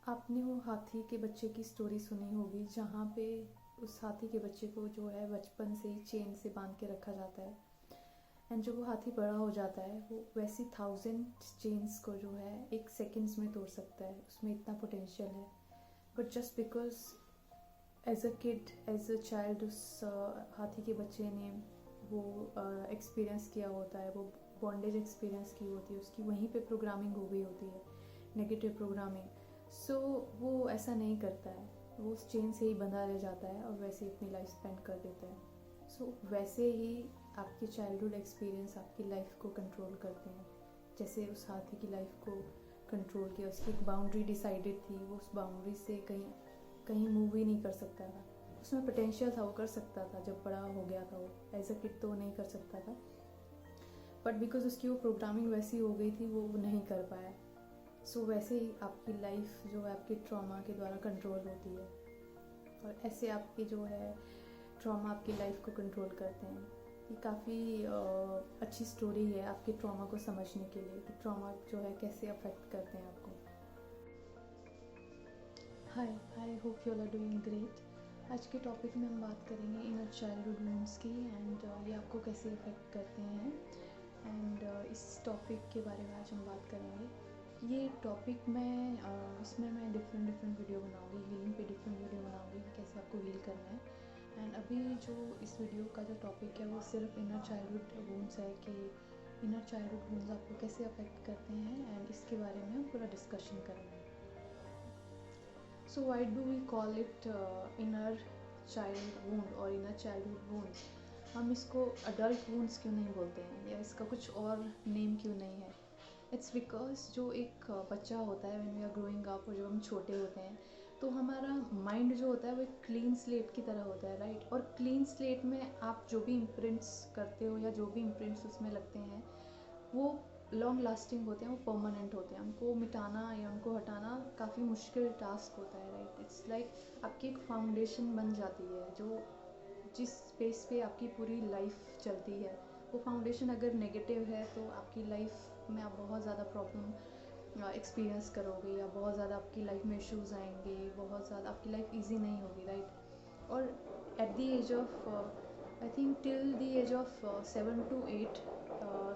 आपने वो हाथी के बच्चे की स्टोरी सुनी होगी जहाँ पे उस हाथी के बच्चे को जो है बचपन से ही चेन से बांध के रखा जाता है। एंड जब वो हाथी बड़ा हो जाता है वो वैसी 1000 चेन्स को जो है एक सेकेंड्स में तोड़ सकता है। उसमें इतना पोटेंशियल है, but just because as a kid, as a child, उस हाथी के बच्चे ने वो एक्सपीरियंस किया होता है, वो बॉन्डेज एक्सपीरियंस की होती है, उसकी वहीं पे प्रोग्रामिंग हो गई होती है, नेगेटिव प्रोग्रामिंग। सो वो ऐसा नहीं करता है, वो उस चेन से ही बंधा रह जाता है और वैसे ही अपनी लाइफ स्पेंड कर देता है। सो वैसे ही आपके चाइल्डहुड एक्सपीरियंस आपकी लाइफ को कंट्रोल करते हैं। जैसे उस हाथी की लाइफ को कंट्रोल किया, उसकी एक बाउंड्री डिसाइडेड थी, वो उस बाउंड्री से कहीं कहीं मूव ही नहीं कर सकता था। उसमें पोटेंशियल था, वो कर सकता था, जब बड़ा हो गया था वो एज अ किड तो वो नहीं कर सकता था, बट बिकॉज उसकी वो प्रोग्रामिंग वैसी हो गई थी वो नहीं कर पाया। सो वैसे ही आपकी लाइफ जो है आपके ट्रॉमा के द्वारा कंट्रोल होती है, और ऐसे आपके जो है ट्रॉमा आपकी लाइफ को कंट्रोल करते हैं। ये काफ़ी अच्छी स्टोरी है आपके ट्रॉमा को समझने के लिए कि ट्रॉमा जो है कैसे अफेक्ट करते हैं आपको। Hi, I hope you all are doing great. आज के टॉपिक में हम बात करेंगे इनर चाइल्डहुड वुंड्स की, एंड ये आपको कैसे अफेक्ट करते हैं। एंड इस टॉपिक के बारे में आज हम बात करेंगे। ये टॉपिक में इसमें मैं डिफरेंट वीडियो बनाऊंगी, हीलिंग पे डिफरेंट वीडियो बनाऊंगी कि कैसे आपको हील करना है। एंड अभी जो इस वीडियो का जो टॉपिक है वो सिर्फ इनर चाइल्डहुड वुंड्स है कि इनर चाइल्डहुड वुंड्स आपको कैसे अफेक्ट करते हैं, एंड इसके बारे में हम पूरा डिस्कशन करेंगे। So why do we call it inner child wound और इनर चाइल्डहुड वुंड्स? हम इसको अडल्ट वुंड्स क्यों नहीं बोलते हैं, या इसका कुछ और नेम क्यों नहीं है? इट्स बिकॉज जो एक बच्चा होता है when we are growing up, और जब हम छोटे होते हैं तो हमारा माइंड जो होता है वो एक क्लीन स्लेट की तरह होता है, राइट? और क्लीन स्लेट में आप जो भी इम्प्रिंट्स करते हो या जो भी इम्प्रिंट्स उसमें लगते हैं वो लॉन्ग लास्टिंग होते हैं, वो परमानेंट होते हैं। उनको मिटाना या उनको हटाना काफ़ी मुश्किल टास्क होता है, राइट? इट्स लाइक आपकी एक फाउंडेशन बन जाती है जो जिस बेस पे आपकी पूरी लाइफ चलती है। वो फाउंडेशन अगर नेगेटिव है तो आपकी लाइफ में आप बहुत ज़्यादा प्रॉब्लम एक्सपीरियंस करोगे, या बहुत ज़्यादा आपकी लाइफ में इश्यूज़ आएंगे, बहुत ज़्यादा आपकी लाइफ ईजी नहीं होगी, राइट? और at the age of I think till the age of 7 to 8,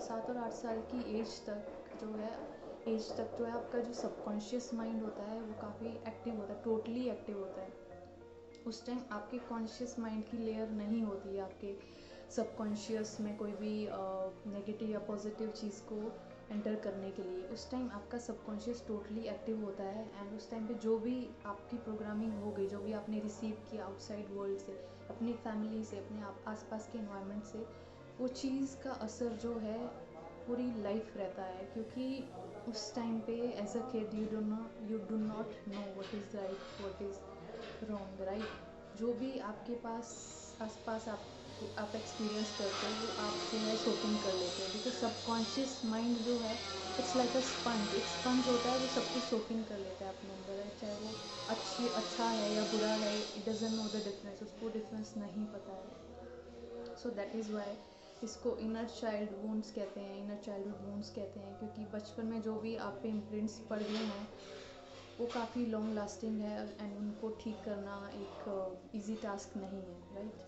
7 और 8 साल की एज तक जो है आपका जो सबकॉन्शियस माइंड होता है वो काफ़ी एक्टिव होता है, टोटली एक्टिव होता है। उस टाइम आपके कॉन्शियस माइंड की लेयर नहीं होती है आपके सबकॉन्शियस में कोई भी नेगेटिव या पॉजिटिव चीज़ को एंटर करने के लिए। उस टाइम आपका सबकॉन्शियस टोटली एक्टिव होता है, एंड उस टाइम पे जो भी आपकी प्रोग्रामिंग हो गई, जो भी आपने रिसीव किया आउटसाइड वर्ल्ड से, अपनी फैमिली से, अपने आसपास के एनवायरनमेंट से, वो चीज़ का असर जो है पूरी लाइफ रहता है। क्योंकि उस टाइम पे as a kid you do not know what is right, what is wrong, right? जो भी आपके पास आसपास आप एक्सपीरियंस करते हो वो आप जो है सोकिंग कर लेते हो, बिकॉज सबकॉन्शियस माइंड जो है इट्स लाइक अ स्पंज। एक स्पंज होता है, वो सब कुछ सोकिंग कर लेता है अपने अंदर, है चाहे वो अच्छा है या बुरा है, it doesn't know the difference, उसको डिफरेंस नहीं पता है। सो दैट इज़ वाई इसको इनर चाइल्ड वुंड्स कहते हैं, इनर चाइल्डहुड वुंड्स कहते हैं, क्योंकि बचपन में जो भी आप पे इम्प्रिंट्स पड़ गए हैं वो काफ़ी लॉन्ग लास्टिंग है, एंड उनको ठीक करना एक इजी टास्क नहीं है, राइट?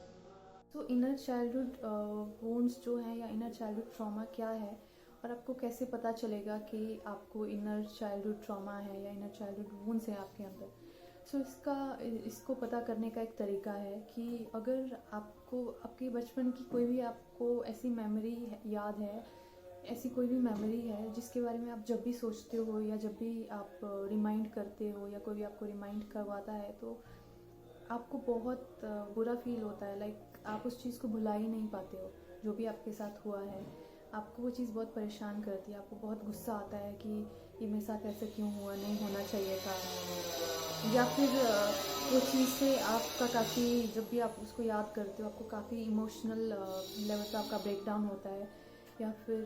तो इनर चाइल्डहुड वुंड्स जो है या इनर चाइल्डहुड ट्रॉमा क्या है, और आपको कैसे पता चलेगा कि आपको इनर चाइल्डहुड ट्रॉमा है या इनर चाइल्डहुड वुंड्स है आपके अंदर? सो इसको पता करने का एक तरीका है कि अगर आपको आपके बचपन की कोई भी आपको ऐसी मेमोरी याद है, ऐसी कोई भी मेमोरी है जिसके बारे में आप जब भी सोचते हो या जब भी आप रिमाइंड करते हो या कोई भी आपको रिमाइंड करवाता है तो आपको बहुत बुरा फील होता है, लाइक आप उस चीज़ को भुला ही नहीं पाते हो। जो भी आपके साथ हुआ है आपको वो चीज़ बहुत परेशान करती है, आपको बहुत गुस्सा आता है कि ये मेरे साथ ऐसे क्यों हुआ, नहीं होना चाहिए था। या फिर वो चीज़ से आपका काफ़ी, जब भी आप उसको याद करते हो आपको काफ़ी इमोशनल लेवल पे आपका ब्रेक डाउन होता है, या फिर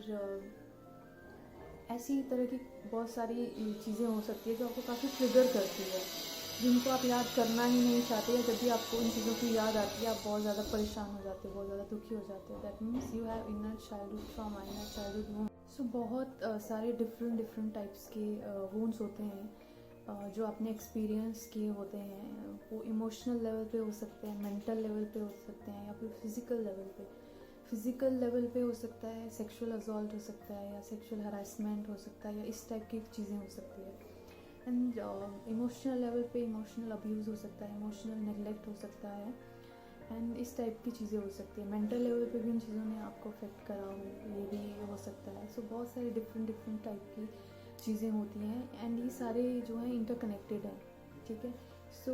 ऐसी तरह की बहुत सारी चीज़ें हो सकती है जो आपको काफ़ी ट्रिगर करती है, जिनको आप याद करना ही नहीं चाहते, या जब भी आपको उन चीज़ों की याद आती है आप बहुत ज़्यादा परेशान हो जाते हो, बहुत ज़्यादा दुखी हो जाते हो। That means you have inner childhood trauma, inner childhood wound. So बहुत सारे डिफरेंट टाइप्स के वुंड्स होते हैं, जो आपने एक्सपीरियंस किए होते हैं वो इमोशनल लेवल पे हो सकते हैं, मेंटल लेवल पे हो सकते हैं, या फिर फिज़िकल लेवल पे। फिज़िकल लेवल पे हो सकता है सेक्सुअल असॉल्ट हो सकता है, या सेक्सुअल हरासमेंट हो सकता है, या इस टाइप की चीज़ें हो सकती है। एंड इमोशनल लेवल पे इमोशनल अब्यूज़ हो सकता है, इमोशनल नेगलेक्ट हो सकता है, एंड इस टाइप की चीज़ें हो सकती है। मेंटल लेवल पे भी इन चीज़ों ने आपको अफेक्ट करा हो, ये भी हो सकता है। सो बहुत सारी डिफरेंट टाइप की चीज़ें होती हैं, एंड ये सारे जो हैं इंटरकनेक्टेड हैं, ठीक है। सो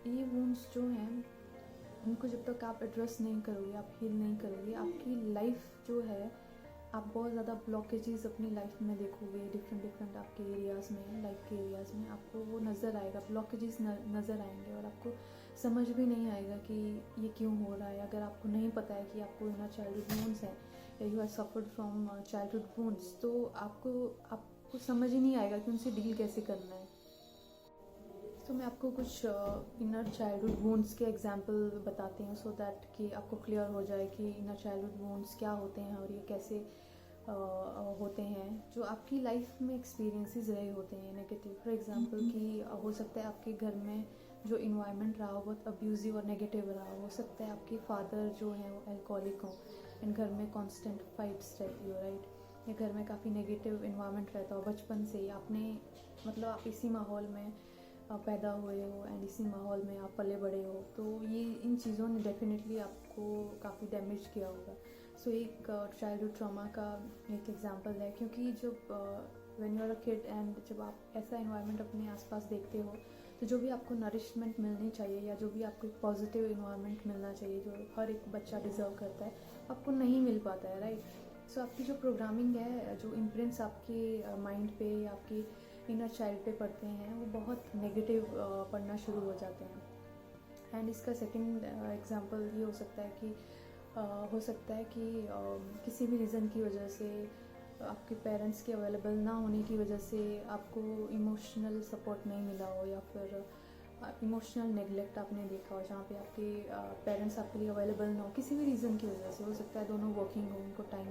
ये वुंड्स जो हैं उनको जब तक आप एड्रेस नहीं करोगे, आप हील नहीं करोगे, आपकी लाइफ जो है, आप बहुत ज़्यादा ब्लॉकेजेस अपनी लाइफ में देखोगे। डिफरेंट आपके एरियाज़ में, लाइफ के एरियाज़ में आपको वो नज़र आएगा, ब्लॉकेजेस नज़र आएंगे, और आपको समझ भी नहीं आएगा कि ये क्यों हो रहा है। अगर आपको नहीं पता है कि आपको इनर चाइल्डहुड वुंड्स है, या you have suffered from childhood wounds, तो आपको समझ ही नहीं आएगा कि उनसे डील कैसे करना है। तो मैं आपको कुछ इनर चाइल्डहुड वुंड्स के एग्जांपल बताते हैं, सो दैट कि आपको क्लियर हो जाए कि इनर चाइल्डहुड वुंड्स क्या होते हैं और ये कैसे होते हैं, जो आपकी लाइफ में एक्सपीरियंसेस रहे होते हैं नेगेटिव। फॉर एग्जांपल कि हो सकता है आपके घर में जो इन्वायरमेंट रहा हो बहुत अब्यूज़िव और नेगेटिव रहा हो सकता है आपके फादर जो हैं वो अल्कोहलिक हों, इन घर में कांस्टेंट फाइट्स रहती हो, राइट, या घर में काफ़ी नेगेटिव इन्वायरमेंट रहता हो बचपन से ही। आपने मतलब आप इसी माहौल में पैदा हुए हो, एंड इसी माहौल में आप पले बड़े हो, तो ये इन चीज़ों ने डेफिनेटली आपको काफ़ी डैमेज किया होगा। सो एक चाइल्डहुड ट्रॉमा का एक एग्जांपल है, क्योंकि जब when you are a kid and जब आप ऐसा इन्वायरमेंट अपने आसपास देखते हो, तो जो भी आपको नरिशमेंट मिलनी चाहिए, या जो भी आपको एक पॉजिटिव इन्वायरमेंट मिलना चाहिए जो हर एक बच्चा डिज़र्व करता है, आपको नहीं मिल पाता है, राइट। सो आपकी जो प्रोग्रामिंग है, जो इम्प्रिंट्स आपके माइंड पे या आपकी इनर चाइल्ड पे पढ़ते हैं, वो बहुत नेगेटिव पढ़ना शुरू हो जाते हैं। एंड इसका सेकंड एग्जांपल ये हो सकता है कि किसी भी रीज़न की वजह से आपके पेरेंट्स के अवेलेबल ना होने की वजह से आपको इमोशनल सपोर्ट नहीं मिला हो, या फिर इमोशनल नेगलेक्ट आपने देखा हो, जहाँ पे आपके पेरेंट्स आपके लिए अवेलेबल ना हो किसी भी रीज़न की वजह से। हो सकता है दोनों वर्किंग हो, उनको टाइम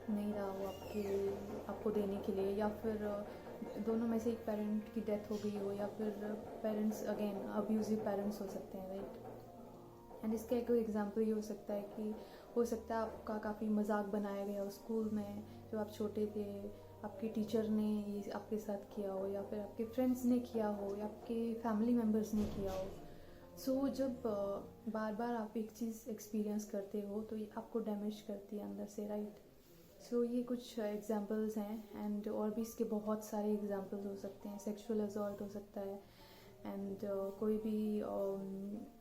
नहीं रहा हो आपको देने के लिए, या फिर दोनों में से एक पेरेंट की डेथ हो गई हो, या फिर पेरेंट्स अगेन अब्यूजिव पेरेंट्स हो सकते हैं, राइट। एंड इसका एक एग्जांपल ये हो सकता है कि हो सकता है आपका काफ़ी मजाक बनाया गया हो स्कूल में जब आप छोटे थे, आपके टीचर ने ये आपके साथ किया हो, या फिर आपके फ्रेंड्स ने किया हो, या आपके फैमिली मेम्बर्स ने किया हो। सो जब बार बार आप एक चीज़ एक्सपीरियंस करते हो तो ये आपको डैमेज करती है अंदर से, राइट। सो ये कुछ एग्जांपल्स हैं, एंड और भी इसके बहुत सारे एग्जांपल्स हो सकते हैं। सेक्सुअल असॉल्ट हो सकता है, एंड कोई भी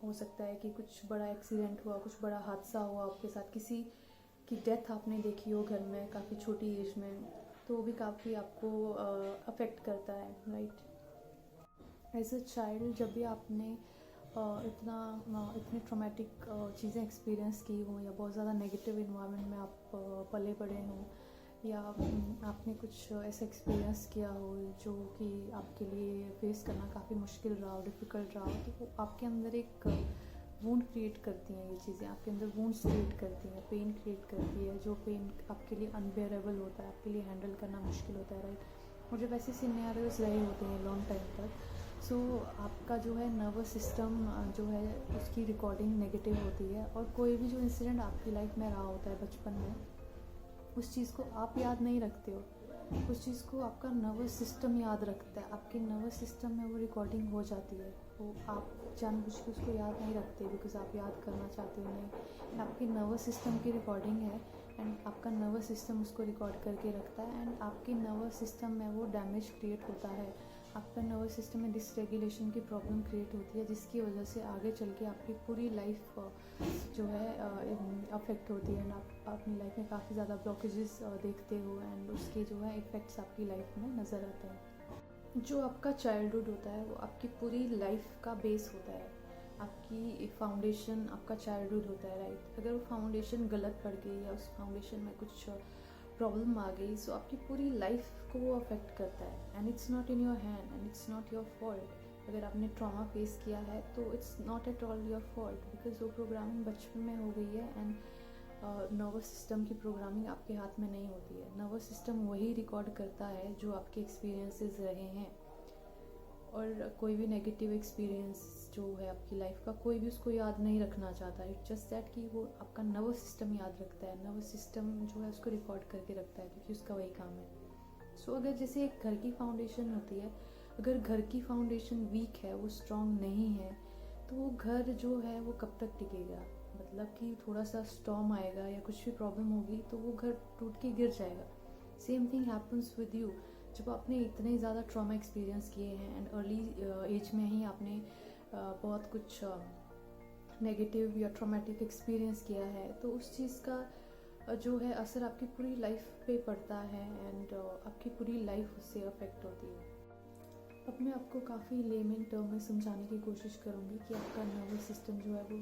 हो सकता है कि कुछ बड़ा एक्सीडेंट हुआ, कुछ बड़ा हादसा हुआ आपके साथ, किसी की डेथ आपने देखी हो घर में काफ़ी छोटी एज में, तो वो भी काफ़ी आपको अफेक्ट करता है, राइट। एज अ चाइल्ड जब भी आपने इतने ट्रॉमेटिक चीज़ें एक्सपीरियंस की हों, या बहुत ज़्यादा नेगेटिव इन्वायरमेंट में आप पले बड़े हों, या आपने कुछ ऐसा एक्सपीरियंस किया हो जो कि आपके लिए फेस करना काफ़ी मुश्किल रहा हो, डिफ़िकल्ट रहा हो, तो वो आपके अंदर एक वूंड क्रिएट करती हैं। ये चीज़ें आपके अंदर वूंड्स क्रिएट करती हैं, पेन क्रिएट करती है, जो पेन आपके लिए अनबेयरेबल होता है, आपके लिए हैंडल करना मुश्किल होता है, राइट। और जब ऐसे सिनेरियोस रहे होते हैं लॉन्ग टाइम तक, सो आपका जो है नर्वस सिस्टम जो है उसकी रिकॉर्डिंग नेगेटिव होती है, और कोई भी जो इंसिडेंट आपकी लाइफ में रहा होता है बचपन में, उस चीज़ को आप याद नहीं रखते हो, उस चीज़ को आपका नर्वस सिस्टम याद रखता है। आपके नर्वस सिस्टम में वो रिकॉर्डिंग हो जाती है, वो आप जानबूझ के उसको याद नहीं रखते बिकॉज आप याद करना चाहते हो नहीं। आपके नर्वस सिस्टम की रिकॉर्डिंग है, एंड आपका नर्वस सिस्टम उसको रिकॉर्ड करके रखता है, एंड आपके नर्वस सिस्टम में वो डैमेज क्रिएट होता है। आपका नर्वस सिस्टम में डिसरेगुलेशन की प्रॉब्लम क्रिएट होती है, जिसकी वजह से आगे चल के आपकी पूरी लाइफ जो है अफेक्ट होती है, एंड आप अपनी लाइफ में काफ़ी ज़्यादा ब्लॉकेजेस देखते हो, एंड उसके जो है इफ़ेक्ट्स आपकी लाइफ में नज़र आते हैं। जो आपका चाइल्डहुड होता है वो आपकी पूरी लाइफ का बेस होता है, आपकी फाउंडेशन आपका चाइल्डहुड होता है, राइट। अगर वो फाउंडेशन गलत पड़ गई, या उस फाउंडेशन में कुछ प्रॉब्लम आ गई, सो आपकी पूरी लाइफ को वो अफेक्ट करता है, and it's not in your hand, and it's not your fault. अगर आपने ट्रॉमा फेस किया है तो it's not at all your fault, because वो प्रोग्रामिंग बचपन में हो गई है, एंड नर्वस सिस्टम की प्रोग्रामिंग आपके हाथ में नहीं होती है। नर्वस सिस्टम वही रिकॉर्ड करता है जो आपके एक्सपीरियंसेस रहे हैं। और कोई भी नेगेटिव एक्सपीरियंस जो है आपकी लाइफ का, कोई भी उसको याद नहीं रखना चाहता। इट्स जस्ट दैट कि वो आपका नर्वस सिस्टम याद रखता है, नर्वस सिस्टम जो है उसको रिकॉर्ड करके रखता है, क्योंकि उसका वही काम है। सो अगर जैसे एक घर की फाउंडेशन होती है, अगर घर की फाउंडेशन वीक है, वो स्ट्रॉन्ग नहीं है, तो वो घर जो है वो कब तक टिकेगा। मतलब कि थोड़ा सा स्टॉर्म आएगा या कुछ भी प्रॉब्लम होगी तो वो घर टूट के गिर जाएगा। Same thing happens with you. जब आपने इतने ज़्यादा ट्रॉमा एक्सपीरियंस किए हैं एंड अर्ली एज में ही आपने बहुत कुछ नेगेटिव या ट्रॉमेटिक एक्सपीरियंस किया है, तो उस चीज़ का जो है असर आपकी पूरी लाइफ पे पड़ता है एंड आपकी पूरी लाइफ उससे अफेक्ट होती है। अब मैं आपको काफ़ी लेमन टर्म में समझाने की कोशिश करूँगी कि आपका नर्वस सिस्टम जो है वो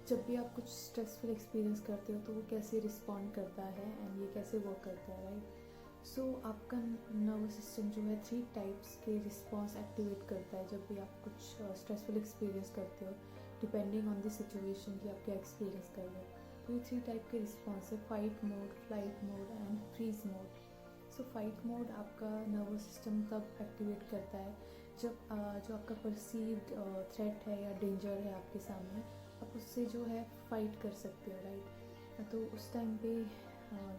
जब भी आप कुछ स्ट्रेसफुल एक्सपीरियंस करते हो तो वो कैसे रिस्पॉन्ड करता है एंड ये कैसे वर्क करता है, राइट। सो आपका नर्वस सिस्टम जो है 3 टाइप्स के रिस्पॉन्स एक्टिवेट करता है जब भी आप कुछ स्ट्रेसफुल एक्सपीरियंस करते हो, डिपेंडिंग ऑन द सिचुएशन कि आप क्या एक्सपीरियंस कर रहे हो। तो ये 3 टाइप के रिस्पॉन्स है, fight mode, flight mode and freeze mode. So fight mode आपका नर्वस सिस्टम तब एक्टिवेट करता है जब जो आपका परसीव्ड थ्रेट है या डेंजर है आपके सामने, आप उससे जो है फाइट कर सकते हो, राइट। तो उस टाइम पे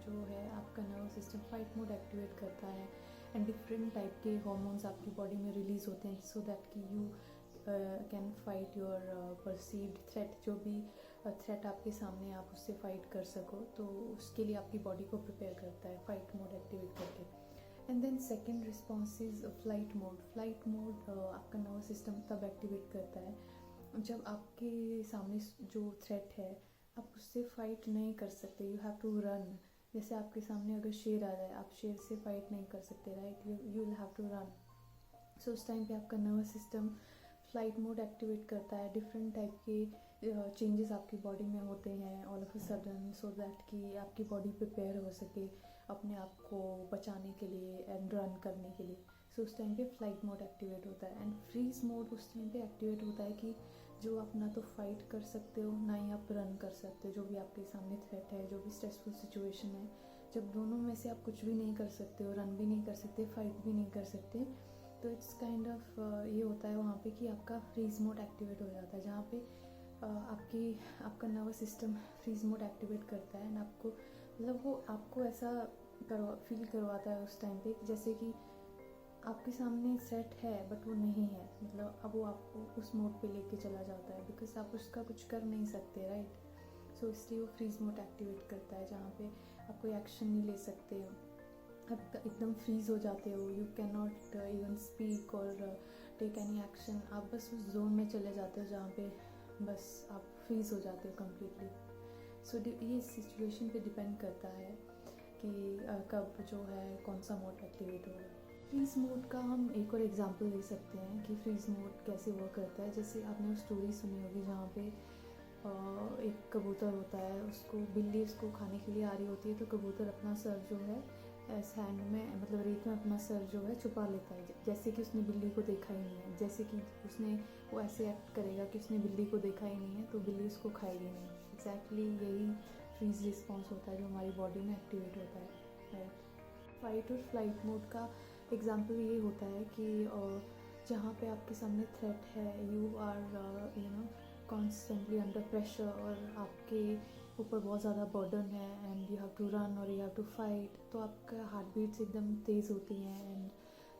जो है आपका nervous system fight mode activate करता है एंड डिफरेंट टाइप के हॉर्मोन्स आपकी बॉडी में रिलीज होते हैं सो दैट कि you can fight your perceived threat. जो भी थ्रेट आपके सामने आप उससे फाइट कर सको, तो उसके लिए आपकी बॉडी को प्रिपेयर करता है फाइट मोड एक्टिवेट करके। And then second response is flight mode. Flight mode आपका नर्वस सिस्टम तब एक्टिवेट करता है जब आपके सामने जो थ्रेट है आप उससे फाइट नहीं कर सकते, यू हैव टू रन। जैसे आपके सामने अगर शेर आ जाए, आप शेर से फाइट नहीं कर सकते, right, you will have to run. So उस टाइम पे आपका nervous system flight mode activate करता है। डिफरेंट टाइप के चेंजेस आपकी बॉडी में होते हैं all of a sudden, so that कि आपकी बॉडी प्रिपेयर हो सके अपने आप को बचाने के लिए एंड रन करने के लिए। सो उस टाइम पे फ्लाइट मोड एक्टिवेट होता है। एंड फ्रीज मोड उस टाइम पे एक्टिवेट होता है कि जो आप ना तो फाइट कर सकते हो ना ही आप रन कर सकते हो। जो भी आपके सामने थ्रेट है, जो भी स्ट्रेसफुल सिचुएशन है, जब दोनों में से आप कुछ भी नहीं कर सकते हो, रन भी नहीं कर सकते, फाइट भी नहीं कर सकते, तो इट्स काइंड ऑफ ये होता है वहाँ पे कि आपका फ्रीज मोड एक्टिवेट हो जाता है, जहाँ पे आपका nervous system freeze mode activate करता है एंड आपको मतलब वो आपको ऐसा फील करवाता है उस टाइम पे जैसे कि आपके सामने थ्रेट है बट वो नहीं है। मतलब अब वो आपको उस मोड पे लेके चला जाता है बिकॉज आप उसका कुछ कर नहीं सकते, राइट। सो इसलिए वो फ्रीज मोड एक्टिवेट करता है जहाँ पे आप कोई एक्शन नहीं ले सकते हो, आप एकदम फ्रीज हो जाते हो, you can not even speak और टेक एनी एक्शन। आप बस उस जोन में चले जाते हो जहाँ पे बस आप फ्रीज हो जाते हो कम्प्लीटली। सो ये सिचुएशन पे डिपेंड करता है कि कब जो है कौन सा मोड एक्टिवेट होगा। फ्रीज मोड का हम एक और एग्जांपल ले सकते हैं कि फ्रीज मोड कैसे वर्क करता है। जैसे आपने वो स्टोरी सुनी होगी जहाँ पे एक कबूतर होता है, उसको बिल्ली उसको खाने के लिए आ रही होती है, तो कबूतर अपना सर जो है सैंड में मतलब रेत में अपना सर जो है छुपा लेता है, जैसे कि उसने बिल्ली को देखा ही नहीं है। जैसे कि उसने वो ऐसे एक्ट करेगा कि उसने बिल्ली को देखा ही नहीं है, तो बिल्ली उसको खाएगी नहीं। एग्जैक्टली यही फ्रीज रिस्पॉन्स होता है जो हमारी बॉडी में एक्टिवेट होता है, राइट। फाइट और फ्लाइट मोड का एग्जाम्पल ये होता है कि जहाँ पे आपके सामने थ्रेट है, you are constantly under pressure और आपके ऊपर बहुत ज़्यादा बर्डन है and you have to run और यू हैव टू फाइट, तो आपका हार्ट बीट्स एकदम तेज़ होती हैं एंड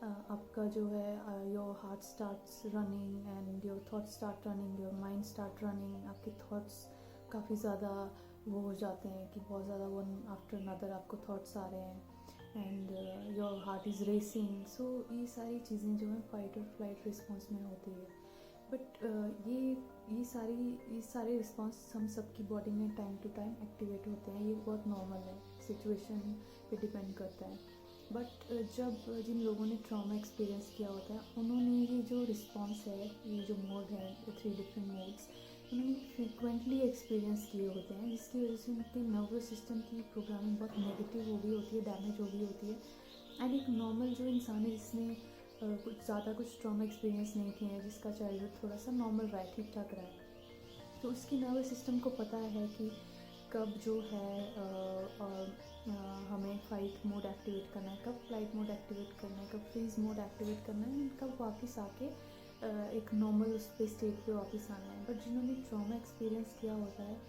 आपका जो है your heart starts running and your thoughts start running, your mind start running. आपके थॉट्स काफ़ी ज़्यादा वो हो जाते हैं कि बहुत ज़्यादा वन आफ्टर अनदर आपको थॉट्स आ रहे हैं and your heart is racing. So ये सारी चीज़ें जो हैं फाइट और फ्लाइट रिस्पॉन्स में होती है। बट ये सारे रिस्पॉन्स हम सबकी बॉडी में टाइम टू टाइम एक्टिवेट होते हैं, ये बहुत नॉर्मल है, सिचुएशन पे डिपेंड करता है। बट जब जिन लोगों ने ट्रॉमा एक्सपीरियंस किया होता है उन्होंने ये जो रिस्पॉन्स है, ये जो मोड है, 3 डिफरेंट मोड्स, उन्होंने फ्रीक्वेंटली एक्सपीरियंस किए होते हैं, जिसकी वजह से उनके नर्वस सिस्टम की प्रोग्रामिंग बहुत नेगेटिव हो गई होती है, डैमेज हो गई होती है। एंड एक नॉर्मल जो इंसान है जिसने कुछ ज़्यादा कुछ ट्रॉमा एक्सपीरियंस नहीं किए हैं, जिसका चाइल्डहुड थोड़ा सा नॉर्मल रहा है, ठीक ठाक रहा है, तो उसकी नर्वस सिस्टम को पता है कि कब जो है हमें फाइट मोड एक्टिवेट करना है, कब फ्लाइट मोड एक्टिवेट करना है, कब फ्रीज मोड एक्टिवेट करना है, कब वापस आके एक नॉर्मल उस पे स्टेट पे वापस आना है। बट जिन्होंने ट्रॉमा एक्सपीरियंस किया होता है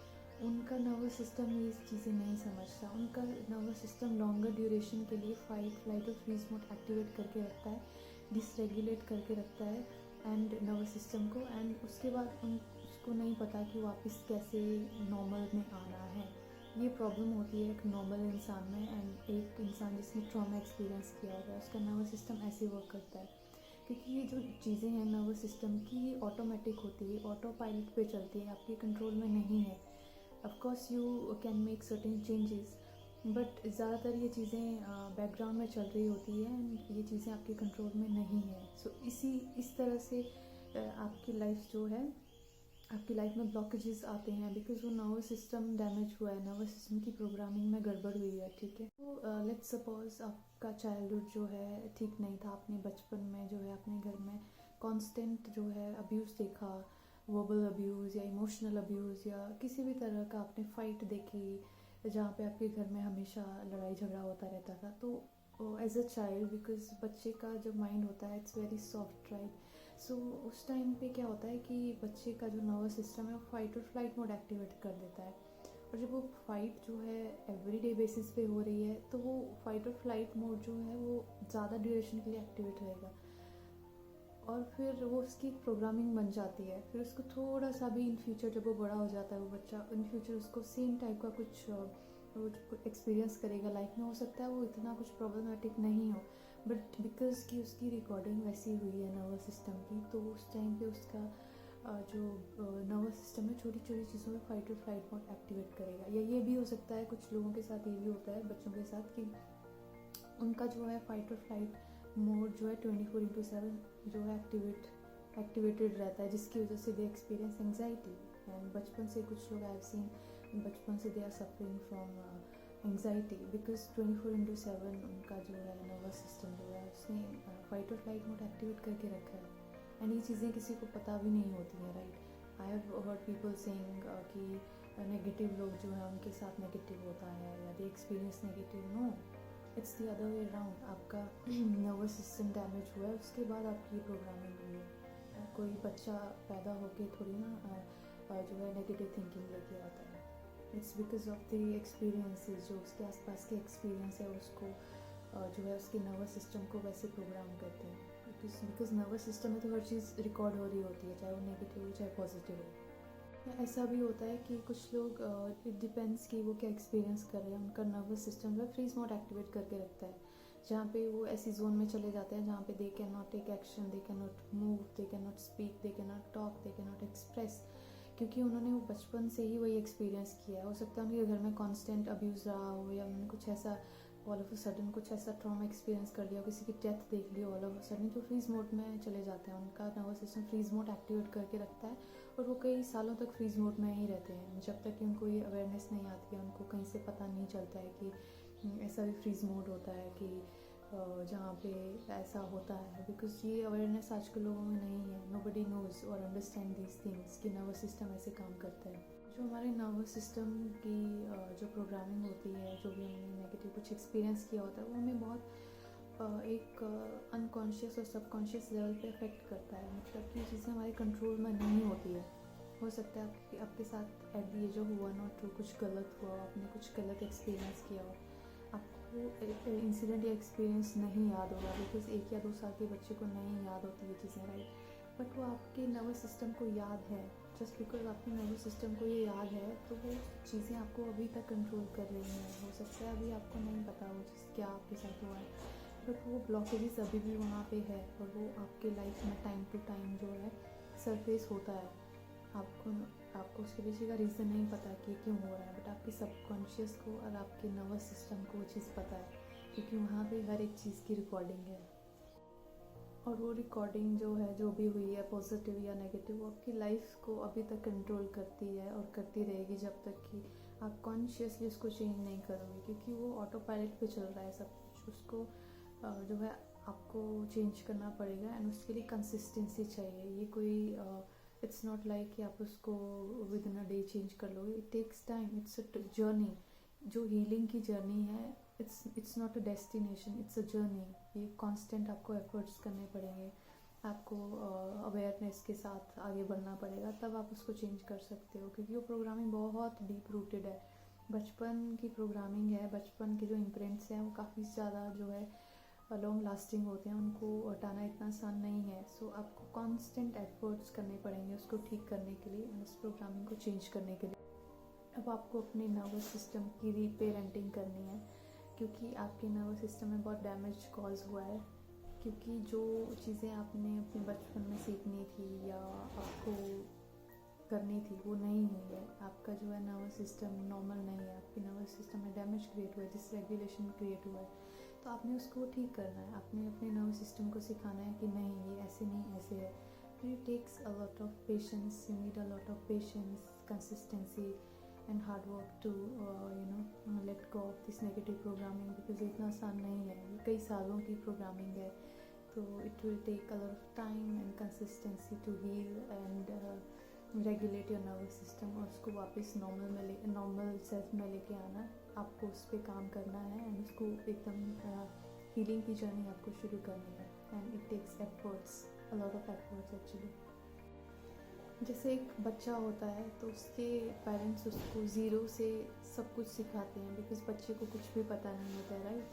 उनका नर्वस सिस्टम ये चीज़ें नहीं समझता। उनका नर्वस सिस्टम लॉन्गर ड्यूरेशन के लिए फाइट फ्लाइट और फ्रीज मोड एक्टिवेट करके रखता है, डिसरेगुलेट करके रखता है एंड नर्वस सिस्टम को, एंड उसके बाद उसको नहीं पता कि वापस कैसे नॉर्मल में आना है। ये प्रॉब्लम होती है एक नॉर्मल इंसान में, एंड एक इंसान जिसने ट्रॉमा एक्सपीरियंस किया होगा उसका नर्वस सिस्टम ऐसे वर्क करता है। क्योंकि ये जो चीज़ें हैं नर्वस सिस्टम की, ये ऑटोमेटिक होती है, ऑटो पायलट पे चलती है, आपके कंट्रोल में नहीं है। Of course you can make certain changes, but ज़्यादातर ये चीज़ें बैकग्राउंड में चल रही होती है एंड ये चीज़ें आपके कंट्रोल में नहीं है। सो इस तरह से आपकी लाइफ जो है, आपकी लाइफ में ब्लॉकेजेस आते हैं बिकॉज वो नर्वस सिस्टम डैमेज हुआ है, नर्वस सिस्टम की प्रोग्रामिंग में गड़बड़ हुई है। ठीक है, तो लेट्स सपोज आपका चाइल्डहुड जो है ठीक नहीं था, आपने बचपन में जो है अपने घर में कांस्टेंट जो है अब्यूज़ देखा, वर्बल अब्यूज़ या इमोशनल अब्यूज़ या किसी भी तरह का आपने फ़ाइट देखी जहाँ पे आपके घर में हमेशा लड़ाई झगड़ा होता रहता था। तो एज अ चाइल्ड, बिकॉज बच्चे का जो माइंड होता है इट्स वेरी सॉफ्ट, राइट। सो उस टाइम पे क्या होता है कि बच्चे का जो नर्वस सिस्टम है वो फाइट और फ्लाइट मोड एक्टिवेट कर देता है, और जब वो फाइट जो है एवरीडे बेसिस पे हो रही है तो वो फाइट और फ्लाइट मोड जो है वो ज़्यादा ड्यूरेशन के लिए एक्टिवेट रहेगा, और फिर वो उसकी प्रोग्रामिंग बन जाती है। फिर उसको थोड़ा सा भी इन फ्यूचर जब वो बड़ा हो जाता है वो बच्चा, इन फ्यूचर उसको सेम टाइप का कुछ वो एक्सपीरियंस करेगा लाइफ में। हो सकता है वो इतना कुछ प्रॉब्लमेटिक नहीं हो, बट बिकॉज कि उसकी रिकॉर्डिंग वैसी हुई है नर्वस सिस्टम की, तो उस टाइम पे उसका जो नर्वस सिस्टम है छोटी छोटी चीज़ों में फाइट और फ्लाइट मोड एक्टिवेट करेगा। या ये भी हो सकता है कुछ लोगों के साथ ये भी होता है बच्चों के साथ कि उनका जो है फाइट और फ्लाइट मोड जो है 24/7 जो है एक्टिवेटेड रहता है, जिसकी वजह से दे एक्सपीरियंस एंग्जाइटी। एंड बचपन से कुछ लोग आई हैव सीन बचपन से they are suffering from anxiety because 24/7 उनका जो है नर्वस सिस्टम जो है उसने फाइट और फ्लाइट मोड एक्टिवेट करके रखा है। एंड ये चीज़ें किसी को पता भी नहीं होती हैं, right. I have heard people saying कि नेगेटिव लोग जो है उनके साथ नेगेटिव होता है या they experience negative. No, it's the other way around. आपका नर्वस सिस्टम डैमेज हुआ है, उसके बाद आपकी प्रोग्रामिंग हुई है। कोई बच्चा पैदा होके थोड़ी ना जो है नेगेटिव थिंकिंग लेके आता है। It's because of the experiences, जो उसके आसपास के एक्सपीरियंस है उसको जो है उसके नर्वस सिस्टम को वैसे प्रोग्राम करते हैं। बिकॉज नर्वस सिस्टम में तो हर चीज़ रिकॉर्ड हो रही होती है, चाहे वो नेगेटिव हो चाहे पॉजिटिव हो। या ऐसा भी होता है कि कुछ लोग इट डिपेंड्स कि वो क्या एक्सपीरियंस कर रहे हैं, उनका नर्वस सिस्टम जो फ्रीज मोड एक्टिवेट करके रखता है, जहाँ पे वो ऐसी जोन में चले जाते हैं जहाँ पे they can not take action, they can not move, they can not speak, they can not talk, they can not express, क्योंकि उन्होंने वो बचपन से ही वही एक्सपीरियंस किया है। हो सकता है उनके घर में कॉन्स्टेंट अब्यूज़ रहा हो, या उन्होंने कुछ ऐसा ऑल ऑफ अ सडन कुछ ऐसा ट्रॉमा एक्सपीरियंस कर लिया, किसी की डेथ देख ली ऑल ऑफ अ सडन, तो फ्रीज मोड में चले जाते हैं। उनका nervous system freeze mode activate करके रखता है और वो कई सालों तक फ्रीज मोड में ही रहते हैं, जब तक कि उनको ये अवेयरनेस नहीं आती है, उनको कहीं से पता नहीं चलता है कि ऐसा भी फ्रीज मोड होता है कि जहाँ पे ऐसा होता है। बिकॉज ये अवेयरनेस आज के लोगों में नहीं है, नोबडी नोज और अंडरस्टैंड दीज थिंग्स कि नर्वस सिस्टम ऐसे काम करता है। जो हमारे नर्वस सिस्टम की जो प्रोग्रामिंग होती है, जो भी हमने नेगेटिव कुछ एक्सपीरियंस किया होता है, वो हमें बहुत एक अनकॉन्शियस और सबकॉन्शियस लेवल पे अफेक्ट करता है। मतलब कि चीज़ें हमारे कंट्रोल में नहीं होती है। हो सकता है आपके साथ एट दी एज ऑफ 1 और 2 कुछ गलत हुआ, आपने कुछ गलत एक्सपीरियंस किया हो, आपको इंसिडेंट या एक्सपीरियंस नहीं याद होगा, बिकॉज 1 या 2 साल के बच्चे को नहीं याद होती ये चीज़ें, राइट। बट वो आपके नर्वस सिस्टम को याद है। जस्ट बिकॉज आपके नर्वस सिस्टम को ये याद है तो वो चीज़ें आपको अभी तक कंट्रोल कर रही हैं। हो सकता है अभी आपको नहीं पता वो चीज़ क्या आपके साथ हुआ है, बट वो ब्लॉकेजेस अभी भी वहाँ पे है और वो आपके लाइफ में टाइम टू टाइम जो है सरफेस होता है। आपको उसके पीछे का रीज़न नहीं पता कि क्यों हो रहा है, बट आपके सबकॉन्शियस को और आपके नर्वस सिस्टम को वो चीज़ पता है, क्योंकि वहाँ पे हर एक चीज़ की रिकॉर्डिंग है। और वो रिकॉर्डिंग जो है, जो भी हुई है पॉजिटिव या नेगेटिव, वो आपकी लाइफ को अभी तक कंट्रोल करती है और करती रहेगी जब तक कि आप कॉन्शियसली उसको चेंज नहीं करोगे, क्योंकि वो ऑटो पायलट पे चल रहा है सब कुछ। उसको जो है आपको चेंज करना पड़ेगा एंड उसके लिए कंसिस्टेंसी चाहिए। ये कोई इट्स नॉट लाइक कि आप उसको within a day change कर लोगे. It takes time. It's a journey. जो हीलिंग की जर्नी है, it's not a destination, it's a journey. ये कांस्टेंट आपको एफर्ट्स करने पड़ेंगे, आपको अवेयरनेस के साथ आगे बढ़ना पड़ेगा, तब आप उसको चेंज कर सकते हो. क्योंकि वो प्रोग्रामिंग बहुत डीप रूटेड है. बचपन की प्रोग्रामिंग है, बचपन के जो इम्प्रिंट्स हैं वो काफ़ी ज़्यादा जो है लॉन्ग लास्टिंग होते हैं. उनको हटाना इतना आसान नहीं है. सो आपको कांस्टेंट एफर्ट्स करने पड़ेंगे उसको ठीक करने के लिए, उस प्रोग्रामिंग को चेंज करने के लिए. अब आपको अपने नर्वस सिस्टम की रीपेरेंटिंग करनी है, क्योंकि आपके नर्वस सिस्टम में बहुत डैमेज कॉज हुआ है. क्योंकि जो चीज़ें आपने अपने बचपन में सीखनी थी या आपको करनी थी वो नहीं हुई है. आपका जो है नर्वस सिस्टम नॉर्मल नहीं है. आपके नर्वस सिस्टम में डैमेज क्रिएट हुआ है, डिसरेगुलेशन क्रिएट हुआ है. तो आपने उसको ठीक करना है. आपने अपने नर्वस सिस्टम को सिखाना है कि नहीं, ये ऐसे नहीं, ऐसे है. It takes a lot of patience. You need a lot of patience, consistency and hard work to let go of this negative programming, because इतना आसान नहीं है. ये कई सालों की प्रोग्रामिंग है, तो it will take a lot of time and consistency to heal and regulate your nervous system, और उसको वापस नॉर्मल सेल्फ में लेके आना. आपको उस पर काम करना है एंड उसको एकदम हीलिंग की जर्नी आपको शुरू करनी है. And it takes efforts, a lot of efforts actually. जैसे एक बच्चा होता है तो उसके पेरेंट्स उसको ज़ीरो से सब कुछ सिखाते हैं, बिकॉज बच्चे को कुछ भी पता नहीं होता है, राइट.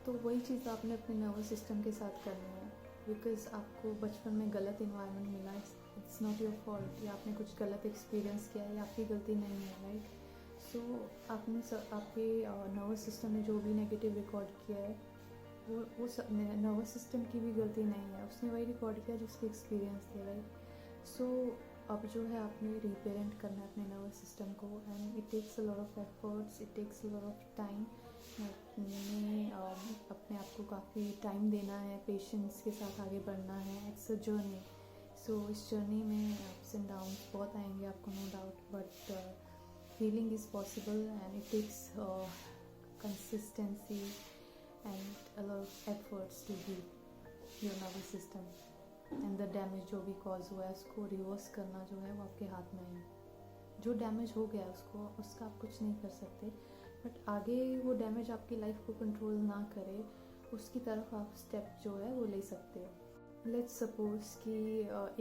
तो वही चीज़ आपने अपने नर्वस सिस्टम के साथ करनी है. बिकॉज आपको बचपन में गलत इन्वायरमेंट मिला, इट्स नॉट योर फॉल्ट. या आपने कुछ गलत एक्सपीरियंस किया है, या आपकी गलती नहीं है, राइट. सो आपने आपके नर्वस सिस्टम ने जो भी नेगेटिव रिकॉर्ड किया है वो नर्वस सिस्टम की भी गलती नहीं है. उसने वही रिकॉर्ड किया जो उसके एक्सपीरियंस थे, राइट. सो अब जो है आपने रीपेरेंट करना है अपने नर्वस सिस्टम को, and it takes a lot of efforts, it takes a lot of time. अपने आप को काफ़ी टाइम देना है, पेशेंस के साथ आगे बढ़ना है. It's a journey. सो इस जर्नी में अप्स एंड डाउन्स बहुत आएंगे आपको, no doubt. But healing is possible and it takes consistency and a lot of efforts to heal your nervous system. And the damage जो भी कॉज हुआ है उसको रिवर्स करना जो है वो आपके हाथ में है. जो डैमेज हो गया उसका आप कुछ नहीं कर सकते, बट आगे वो डैमेज आपकी लाइफ को कंट्रोल ना करे उसकी तरफ आप स्टेप जो है वो ले सकते हो. लेट्स सपोज कि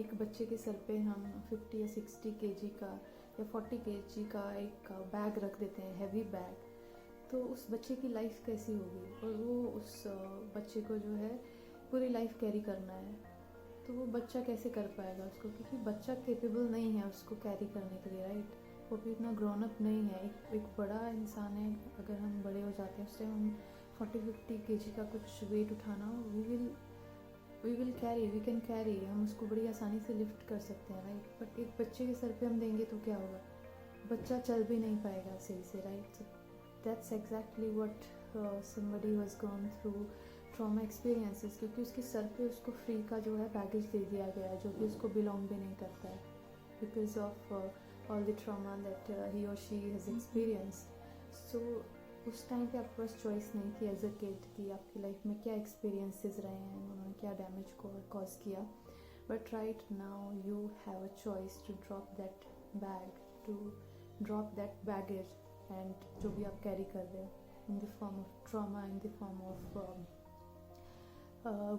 एक बच्चे के सर पे हम 50 या 60 kg का या 40 kg का एक बैग रख देते हैं, हैवी बैग. तो उस बच्चे की लाइफ कैसी होगी, और वो उस बच्चे को जो है पूरी लाइफ कैरी करना है. तो वो बच्चा कैसे कर पाएगा उसको, क्योंकि बच्चा कैपेबल नहीं है उसको कैरी करने के लिए, राइट. वो भी इतना ग्रोन अप नहीं है. एक बड़ा इंसान है, अगर हम बड़े हो जाते हैं उस टाइम हम 40-50 kg का कुछ वेट उठाना हो, वी कैन कैरी, हम उसको बड़ी आसानी से लिफ्ट कर सकते हैं, राइट. बट एक बच्चे के सर पे हम देंगे तो क्या होगा, बच्चा चल भी नहीं पाएगा सही से, right. That's exactly what somebody was gone through trauma experiences, क्योंकि उसके सर पे उसको फ्री का जो है बैगेज दे दिया गया है जो कि उसको बिलोंग भी नहीं करता है, because of all the trauma that he और शी हैज़ एक्सपीरियंस. सो उस टाइम पे आपके पास चॉइस नहीं थी एज अ किड कि आपकी लाइफ में क्या एक्सपीरियंसेस रहे हैं, उन्होंने क्या डैमेज को कॉज किया. But right now you have a choice to drop that bag, to drop that baggage, and जो भी आप कैरी कर रहे हो in the form of trauma, in the form of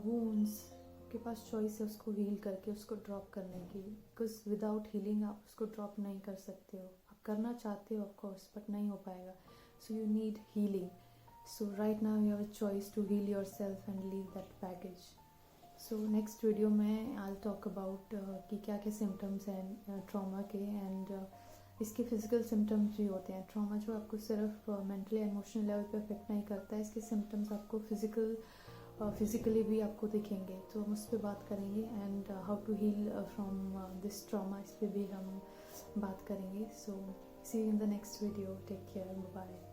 wounds. आपके पास चॉइस है उसको हील करके उसको ड्रॉप करने की, बिकॉज विदाउट हीलिंग आप उसको ड्रॉप नहीं कर सकते हो. आप करना चाहते हो ऑफकोर्स, बट नहीं हो पाएगा. So you need healing. So right now you have a choice to heal yourself and leave that baggage. So next video में आई विल टॉक अबाउट कि क्या क्या सिम्टम्स हैं ट्रॉमा के, एंड इसके फिजिकल सिम्टम्स भी होते हैं. ट्रॉमा जो आपको सिर्फ मेंटली इमोशनल लेवल पे अफेक्ट नहीं करता है, इसके सिम्टम्स आपको फिजिकली भी आपको दिखेंगे. तो हम उस पर बात करेंगे, and how to heal from this trauma, इस पर भी हम बात करेंगे. So see you in the next video. Take care, bye.